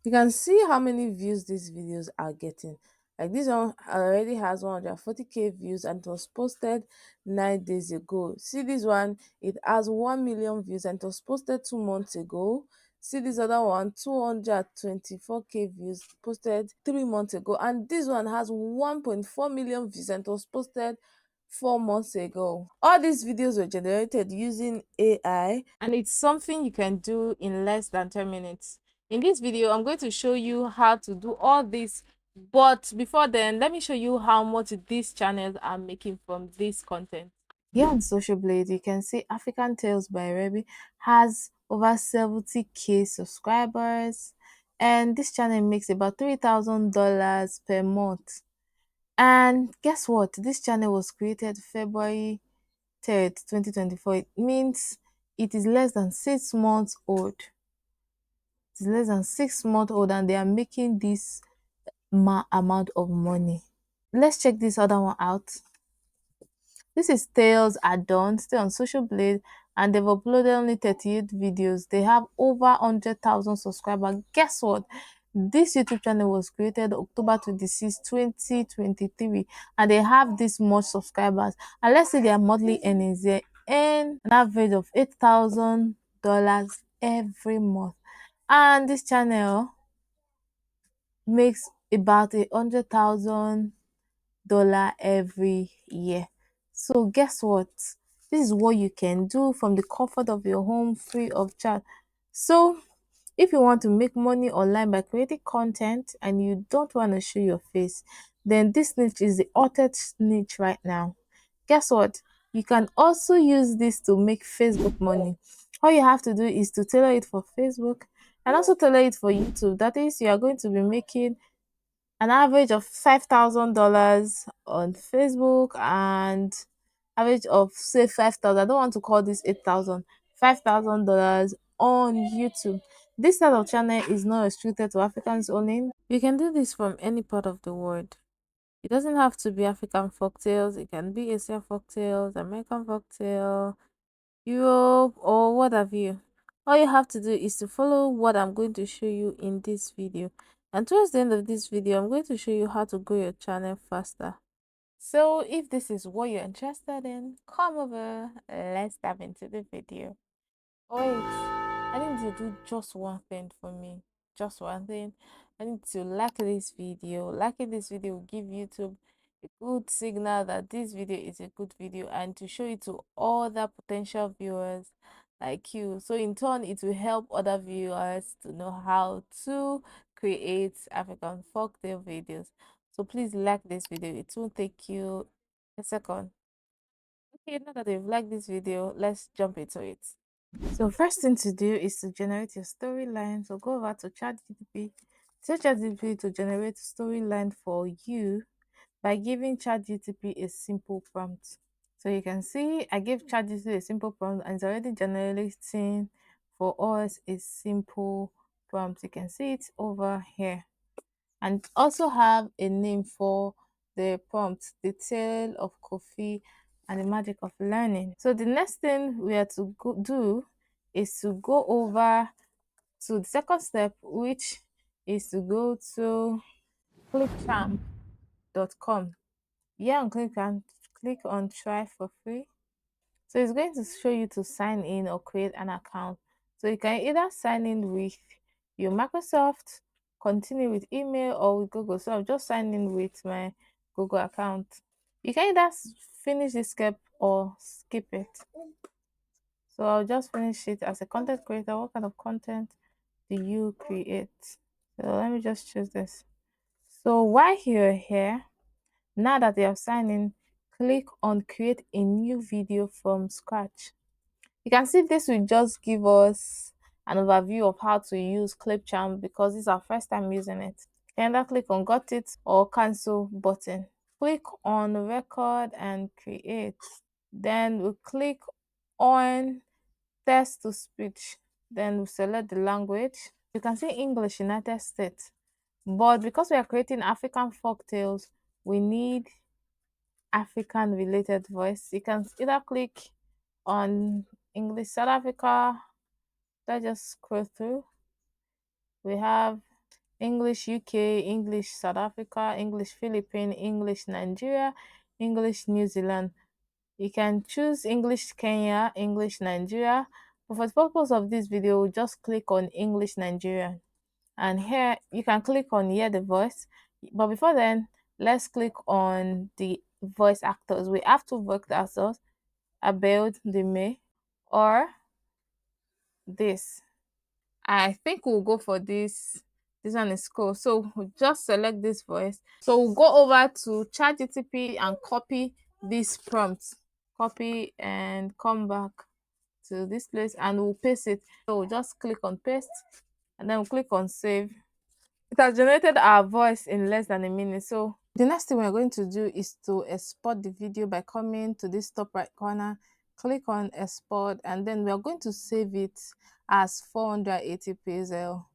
You can see how many views these videos are getting. Like this one already has 140k views and it was posted 9 days ago. See this one, it has 1 million views and it was posted 2 months ago. See this other one, 224k views, posted 3 months ago. And this one has 1.4 million views and it was posted 4 months ago. All these videos were generated using AI and it's something you can do in less than 10 minutes. In this video, I'm going to show you how to do all this. But before then, let me show you how much these channels are making from this content. Here on Social Blade, you can see African Tales by Rebi has over 70k subscribers, and this channel makes about $3,000 per month. And guess what? This channel was created February 3rd, 2024. It means it is less than 6 months old. It's less than 6 months old and they are making this amount of money. Let's check this other one out. This is Tales Are Done, still on Social Blade, and they've uploaded only 38 videos. They have over 100,000 subscribers. Guess what? This YouTube channel was created October 26, 2023, and they have this much subscribers. And let's say their monthly earnings, they earn an average of $8,000 every month. And this channel makes about $100,000 every year. So guess what? This is what you can do from the comfort of your home, free of charge. So if you want to make money online by creating content and you don't want to show your face, then this niche is the hottest niche right now. Guess what? You can also use this to make Facebook money. All you have to do is to tailor it for Facebook and also tailor it for YouTube. That is, you are going to be making an average of $5,000 on Facebook and average of say 5,000. I don't want to call this 8,000. $5,000 on YouTube. This type of channel is not restricted to Africans only. You can do this from any part of the world. It doesn't have to be African folktales. It can be Asian folktales, American folktale, Europe, or what have you. All you have to do is to follow what I'm going to show you in this video. And towards the end of this video, I'm going to show you how to grow your channel faster. So if this is what you're interested in, come over. Let's dive into the video. Wait, I need you to do just one thing for me. Just one thing. I need to like this video. Liking this video will give YouTube a good signal that this video is a good video and to show it to other potential viewers like you. So in turn, it will help other viewers to know how to create African folktale videos. So please like this video. It won't take you a second. Okay, now that you've liked this video, let's jump into it. So first thing to do is to generate your storyline. So go over to ChatGPT. Tell ChatGPT to generate storyline for you by giving ChatGPT a simple prompt. So you can see I gave ChatGPT a simple prompt and it's already generating for us a simple prompt. You can see it over here. And also have a name for the prompt, the tale of Kofi and the magic of learning. So the next thing we are to do is to go over to the second step, which is to go to clickchamp.com. Yeah, on click on try for free. So it's going to show you to sign in or create an account. So you can either sign in with your Microsoft, continue with email or with Google. So I've just signed in with my Google account. You can either finish this step or skip it. So I'll just finish it as a content creator. What kind of content do you create? So let me just choose this. So while you're here, now that you have signed in, click on create a new video from scratch. You can see this will just give us an overview of how to use Clipchamp because this is our first time using it. You can either click on got it or cancel button. Click on record and create. Then we click on text to speech. Then we select the language. You can see English United States. But because we are creating African folktales, we need African related voice. You can either click on English South Africa. Let's just scroll through. We have English UK, English South Africa, English Philippines, English Nigeria, English New Zealand. You can choose English Kenya, English Nigeria, but for the purpose of this video, just click on English Nigeria. And here you can click on hear the voice. But before then, let's click on the voice actors. We have two voice actors, Abel Deme or this. I think we'll go for this. This one is cool. So we'll just select this voice. So we'll go over to ChatGTP and copy this prompt. Copy and come back to this place and we'll paste it. So we'll just click on paste and then we'll click on save. It has generated our voice in less than a minute. So the next thing we're going to do is to export the video by coming to this top right corner, click on export, and then we are going to save it as 480 pixel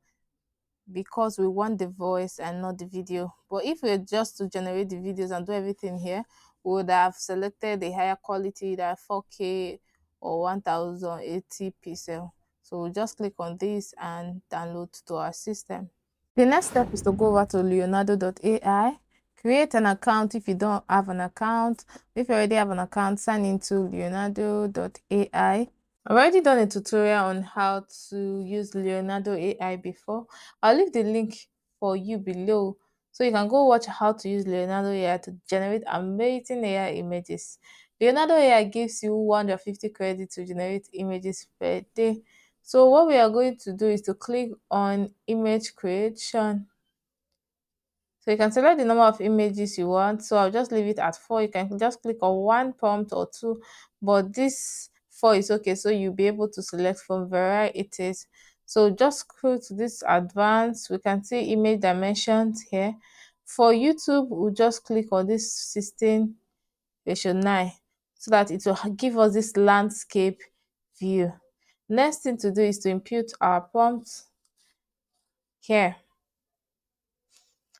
because we want the voice and not the video. But if we're just to generate the videos and do everything here, we would have selected the higher quality, that 4K or 1080 pixel. So we'll just click on this and download to our system. The next step is to go over to leonardo.ai, create an account if you don't have an account. If you already have an account, sign into leonardo.ai. I've already done a tutorial on how to use Leonardo AI before. I'll leave the link for you below so you can go watch how to use Leonardo AI to generate amazing AI images. Leonardo AI gives you 150 credits to generate images per day. So what we are going to do is to click on image creation. So you can select the number of images you want. So I'll just leave it at 4. You can just click on one prompt or two, but this 4 is okay. So you'll be able to select from varieties. So just scroll to this advanced. We can see image dimensions here. For YouTube, we'll just click on this 16:9 so that it will give us this landscape view. Next thing to do is to input our prompt here.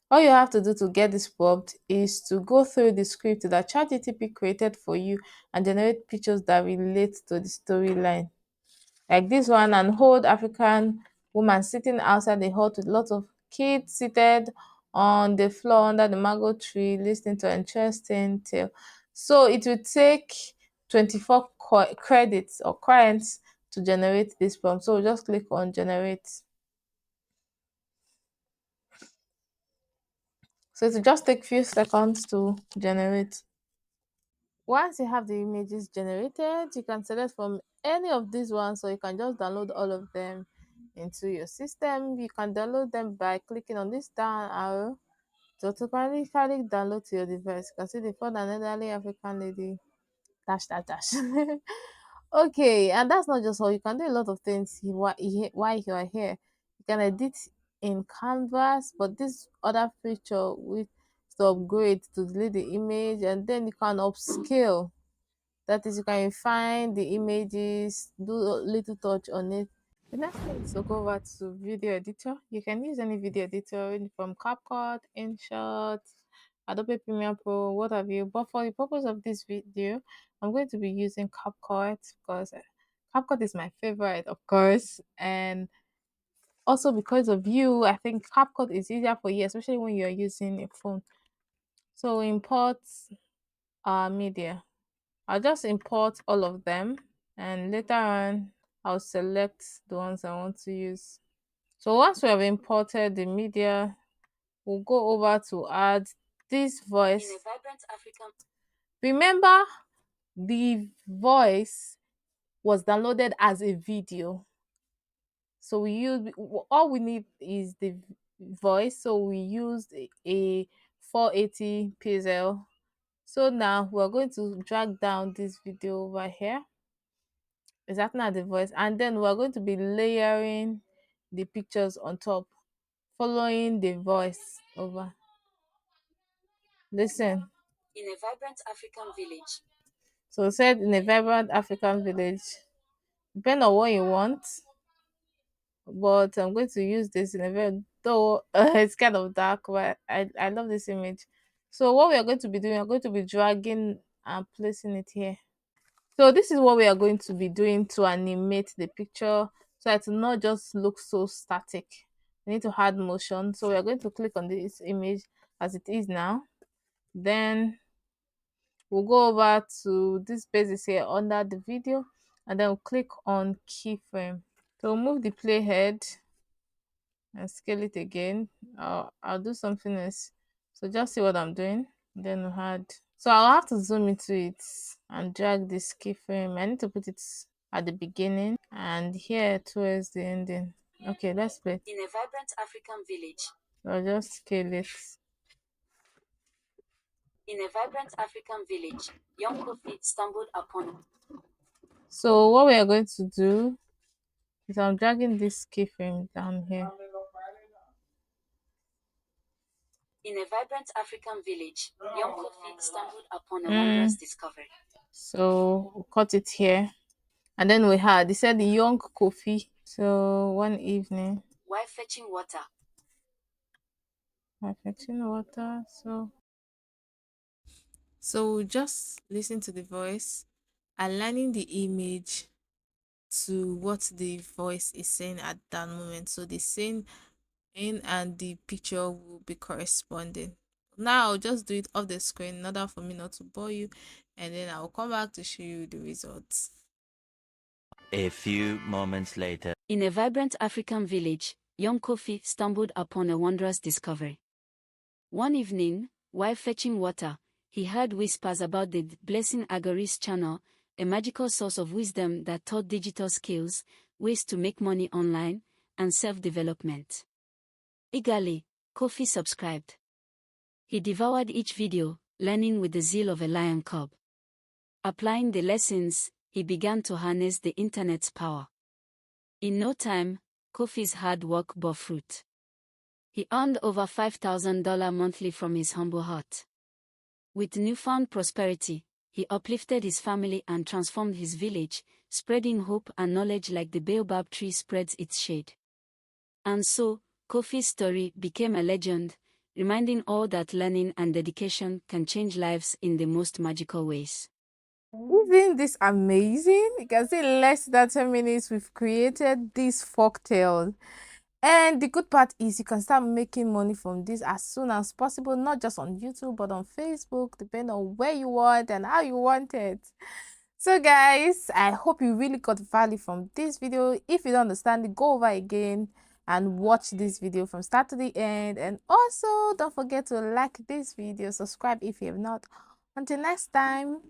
All you have to do to get this prompt is to go through the script that ChatGPT created for you and generate pictures that relate to the storyline. Like this one, an old African woman sitting outside the hut with lots of kids seated on the floor under the mango tree listening to an interesting tale. So it will take 24 credits or coins to generate this prompt. So we'll just click on generate. So it will just take few seconds to generate. Once you have the images generated, you can select from any of these ones, so you can just download all of them into your system. You can download them by clicking on this down arrow to automatically download to your device. You can see the found an elderly African lady dash dash dash. Okay, and that's not just all. You can do a lot of things while you are here. You can edit in Canvas, but this other feature with to upgrade to delete the image, and then you can upscale. That is, you can find the images, do a little touch on it. The next thing is to go over to video editor. You can use any video editor from CapCut, InShot, Adobe Premiere Pro, what have you. But for the purpose of this video, I'm going to be using CapCut because CapCut is my favorite, of course. And also because of you, I think CapCut is easier for you, especially when you're using a phone. So import our media. I'll just import all of them and later on I'll select the ones I want to use. So once we have imported the media, we'll go over to add this voice. Remember, the voice was downloaded as a video. So we use all we need is the voice. So we used a 480 pixel. So now we're going to drag down this video over here. Exactly at the voice, and then we're going to be layering the pictures on top following the voice over. Listen. In a vibrant African village. So said in a vibrant African village. Depend on what you want, but I'm going to use this in a very, though it's kind of dark, but I love this image. So what we are going to be doing, we're going to be dragging and placing it here. So this is what we are going to be doing to animate the picture so it will not just look so static. we need to add motion. So we are going to click on this image as it is now. Then we'll go over to this basis here under the video, and then we'll click on keyframe. So we'll move the playhead and scale it again. I'll do something else. So just see what I'm doing. Then we'll add. So I'll have to zoom into it and drag this keyframe. I need to put it at the beginning and here towards the ending. Okay, let's play. In a vibrant African village. I'll just scale it. In a vibrant African village, young Kofi stumbled upon. So what we are going to do is I'm dragging this keyframe down here. In a vibrant African village, young Kofi stumbled upon a wondrous discovery. So we'll cut it here. And then we had, they said the young Kofi. So one evening. While fetching water. While fetching water. So we'll just listen to the voice, aligning the image to what the voice is saying at that moment. So the scene in and the picture will be corresponding. Now I'll just do it off the screen in order for me not to bore you, and then I'll come back to show you the results. A few moments later. In a vibrant African village, young Kofi stumbled upon a wondrous discovery. One evening, while fetching water, he heard whispers about the Blessing Agaris channel, a magical source of wisdom that taught digital skills, ways to make money online, and self-development. Eagerly, Kofi subscribed. He devoured each video, learning with the zeal of a lion cub. Applying the lessons, he began to harness the internet's power. In no time, Kofi's hard work bore fruit. He earned over $5,000 monthly from his humble hut. With newfound prosperity, he uplifted his family and transformed his village, spreading hope and knowledge like the baobab tree spreads its shade. And so, Kofi's story became a legend, reminding all that learning and dedication can change lives in the most magical ways. Isn't this amazing? You can see in less than 10 minutes we've created this folktale. And the good part is you can start making money from this as soon as possible, not just on YouTube, but on Facebook, depending on where you want and how you want it. So guys, I hope you really got value from this video. If you don't understand it, go over again and watch this video from start to the end. And also don't forget to like this video, subscribe if you have not. Until next time.